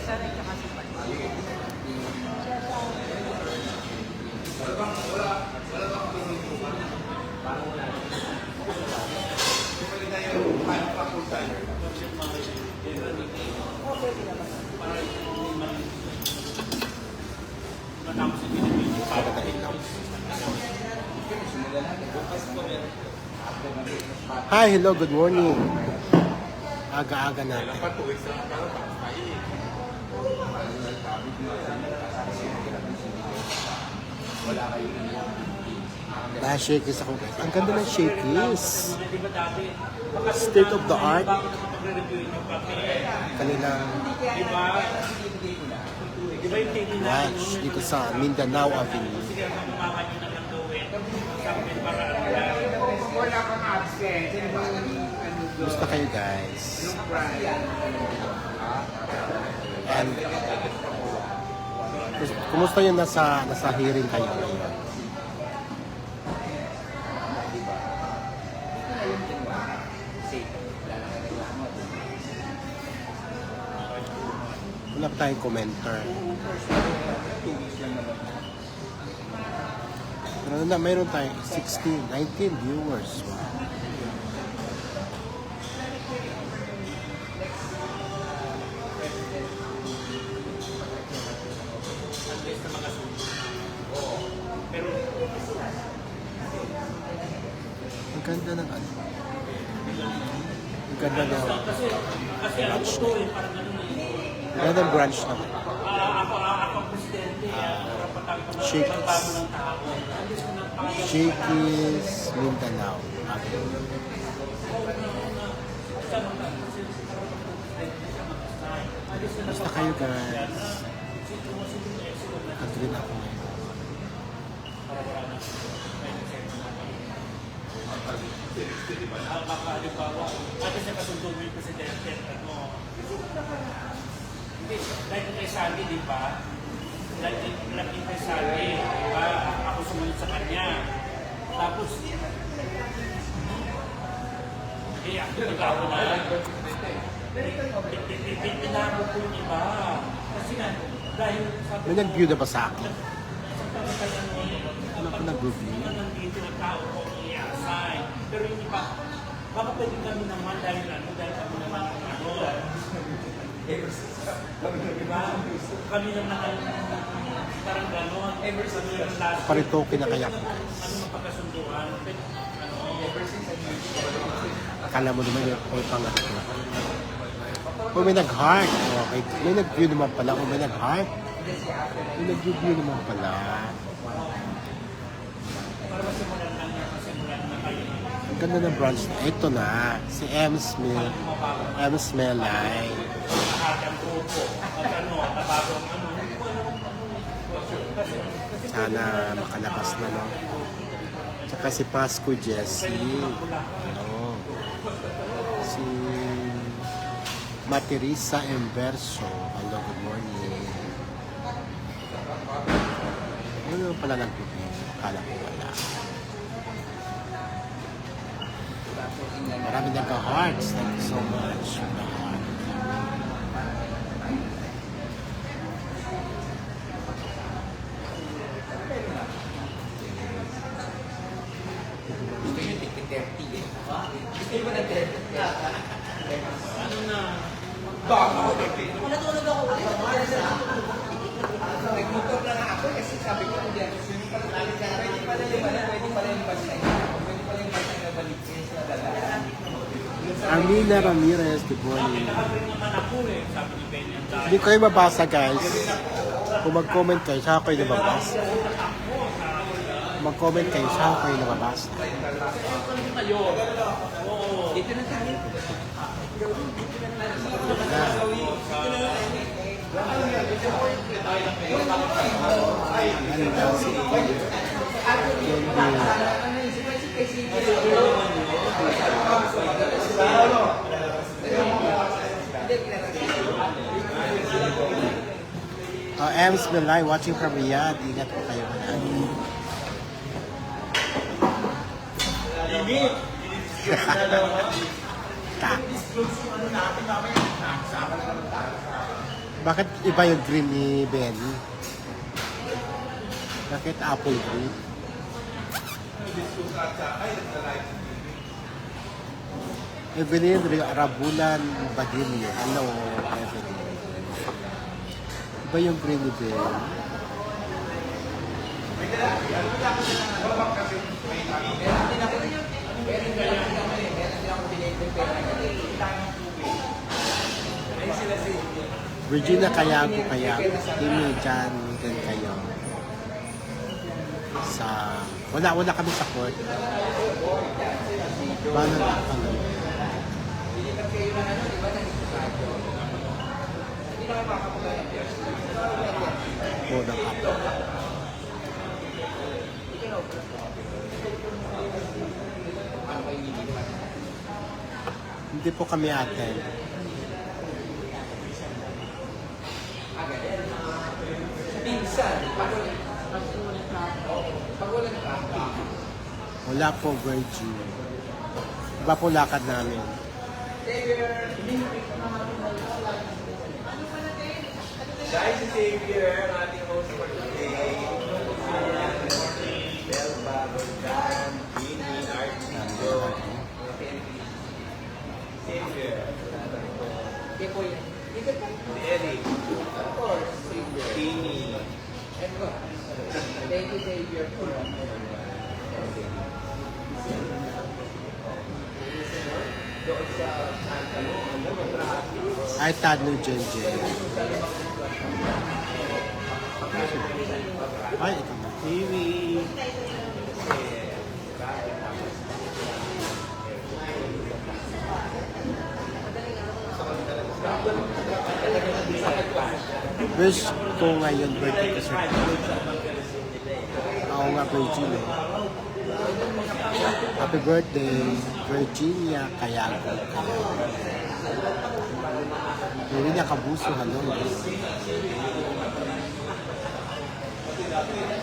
Hi, hello, good morning. Aga-aga natin. Dahil shakies ako. Ang ganda ng shakies. State of the art. Kanilang lunch dito sa Mindanao Avenue. Gusto kayo guys. And kumusta yung nasa hearing kayo ngayon? Wala pa tayong commenter. Pero na, mayroon tayong 16, 19 viewers. Wow. Ang ganda ng ano. Ang ganda ng branch. Ang ganda ng branch naman. Shakies. Shakies Mindanao. Basta kayo guys. Nag-green ako ngayon. Ate sa kasundo mo yung presidente, dahil kay Sandy, di ba? Dahil kay Sandy, di ba? Ako sumunod sa kanya. Tapos, ako nag-ako na. Pinako po yung iba. Kasi nga, dahil sa... May nag-view na ba sa akin? Ano ako nag-review? Nandito ng tao ko i-assign. Pero yung iba, baka pwede kami naman dahil kami naman diba? Kami naman parang gano'n. Paritoke na kaya ko. Ano mapagkasunduan? Akala mo naman yung pangat ko. O may nag-heart. Okay. May nag-view naman pala. O may nag-heart. May nag-view naman pala. Ang ganda ng branch na. Ito na. Si M. Smith. M. Smelay. Sana makalabas na, no? Tsaka si Pasco Jessie. Ano? Si Matirisa Inverso. Hello, good morning. Ano naman pala nag-review? Akala ko wala. Marami nagka-hearts. Thank you so much. Ano na? Natulog ako ulit. Nagmotor na nga ako kasi sabi ko hindi ako swimming pala. Pwede pala yung basta. Pwede pala yung basta na balik sa dala. Amina Ramirez, good morning. Nakabring naman ako eh. Sabi ni Benyan tayo. Hindi kayo mabasa guys. Kung mag-comment kayo, saka kayo nababasa. Mag-comment kayo, saka kayo nababasa. Dito na tayo. Ems Belay watching from Riyadh. Ingat po kayo. Bakit iba yung green ni Benny? Bakit apple green? Evelyn Rabulan Badilio. Hello, Evelyn. Iba yung green ni Benny. Virginia Cayago, Timmy dyan din kayo. Wala kami sa court. Paano lang ano? Bodang ako. Hindi po kami attend. Minsan, pag walang traffic. Wala po, Virgin. Iba po lakad namin. Guys, si Xavier, ang ating host for today. Belba, Gordon, Vinny, Archie, Joe, Xavier. Kaya po yan. Si Eric. Of course, Xavier. Vinny. Thank you, Xavier. Doon sa Ay, Tadno Jenjen. Ay, ito na. TV. Wish ko ngayon birthday ko sir. Ako nga Virginia. Happy birthday, Virginia Cayago. Virginia Kabuso, hello.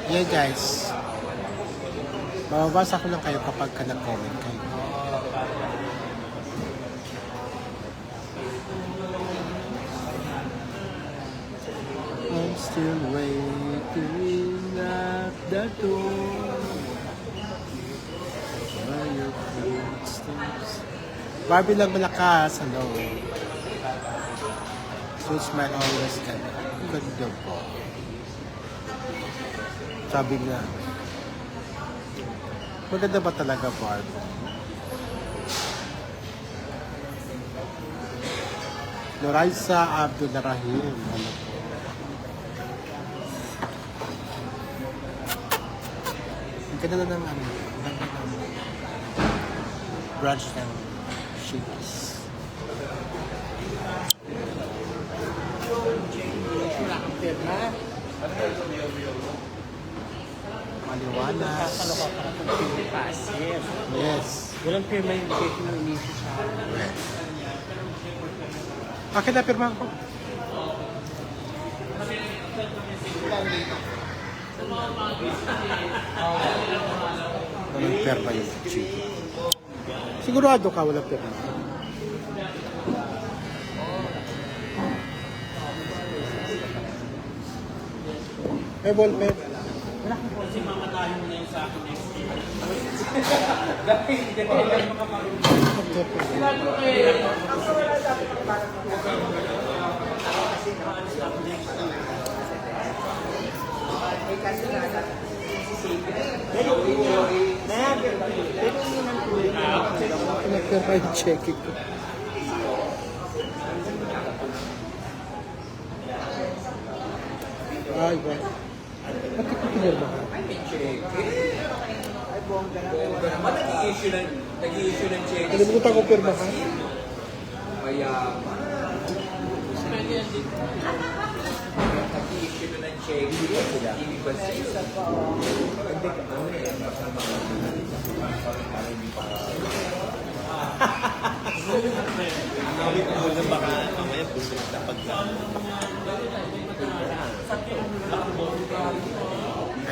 Yeah guys. Mababasa ko lang kayo kapag ka nag-comment kayo. I'm still waiting at the door. Where your footsteps. Barbie lang malakas, hello. So smile always ka na. Ganda po. Sabi nga. Maganda ba talaga, Barbie? Noraisa Abdulrahim. Ano po? Ganda na ng ano, ganda ng branch ng shakes. Wala kang pirma. Maliwanas. Kakalo ka para kung pinipasir. Yes. Walang pirma yung bigay ko ng inisip sa akin. Akin na pirma ko. Walang pirma yung chico. Sigurado ka walang pirma. May ballpen. Kasi mamatahin mo na yun sa akin next year. Dahil hindi ka lang makamarunong. Nagpirma yung check ko. Ay, ba? Bakit ko pinirma ka? Bongga naman, nag-i-issue ng check. Kalimutan ko pirma ka. Mayaman. Nag-i-issue ng check. Hindi ba siya? Hindi ka ano yan.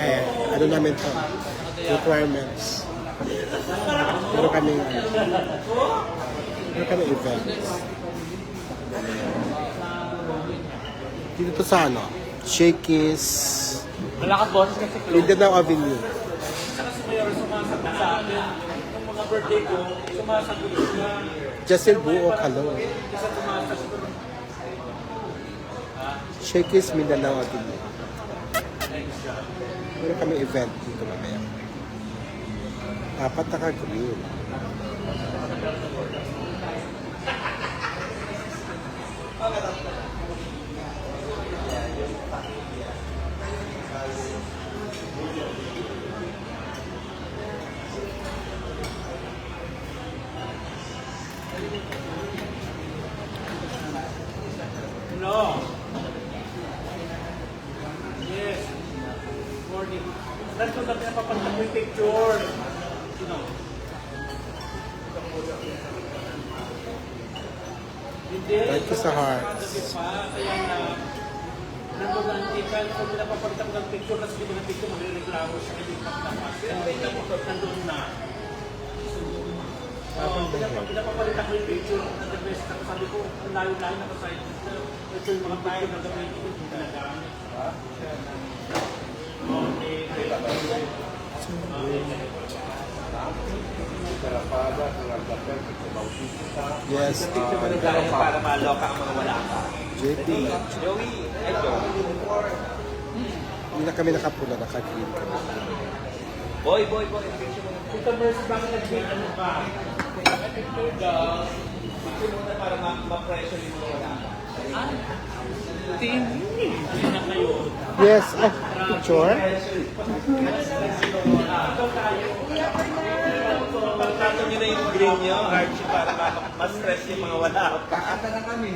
Eh, ano namin to? Requirements. Meron kami events. Dito to sa ano? Shakey's Wala ka boses kasi close. Mindanao Avenue. Saka si Mayor sumasagot sa akin. Nung mga birthday ko, sumasagot siya. Justin Buok, hello. Isa sumasagot. Shakey's Mindanao Avenue. Meron kami event dito mamaya. Apat na ka-green. No. Yes. Morning. Saan ko sabi na papantak yung picture? Sino? Hindi. Thank you sa hearts. Sabi pa, kaya na nagpapantikan kung pinapapantak ng picture kasi di ba ng picture magreklamo siya hindi pagtapas. Nandun na. Pinapapalitan ko yung picture ng the best. Sabi ko, ang layo-layo na kasay. Ito yung mga tayo na gawin ko yung ginagamit. Yes, Para maloka ang mga wala ka. JP. Joey, ay Joey. Hindi na kami nakapula, naka-green kami. Boy. Picture mo na. Ito Mercy, bakit nag-green ano ka? Picture daw. Picture mo na para ma-pressure yung mga wala ka. Team. Hindi na kayo. Yes, ay, picture? Pagkato nyo na yung green nyo, Archie, para ma-stress yung mga wala ka. Kakanta na kami.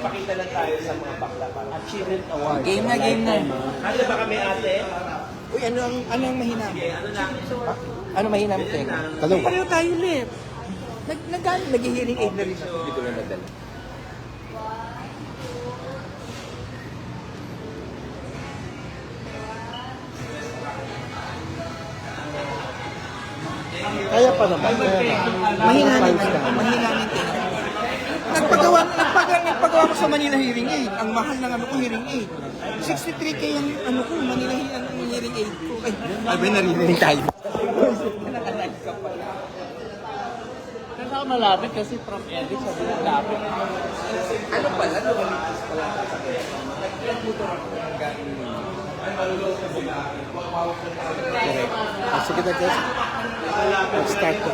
Pakita lang tayo sa mga bakla para. Achievement Award. Game na. Ano ba kami ate? Uy, ano ang mahina? Sige, ano lang? Ano mahina mo, Tek? Tanong ba? Pareho tayo, Lep. Nag-hearing aid na rin ako. Hindi ko na nadala. Kaya pa naman. Kaya naman. Mahina rin, Tek. Nagpagawa ko sa Manila hearing aid. Ang mahal ng ano ko hearing aid. 63K ang ano ko, Manila hearing aid ko. Ay, abay naririnig tayo. Nakalive ka pala. Kaya ako malapit kasi from Edith, sabi na lapit. Ano pala? Lumalipas pala sa kaya. Nag-motor ako ng galing mo. Ay, malulog ka sila. Correct. Sige na guys. Start ko.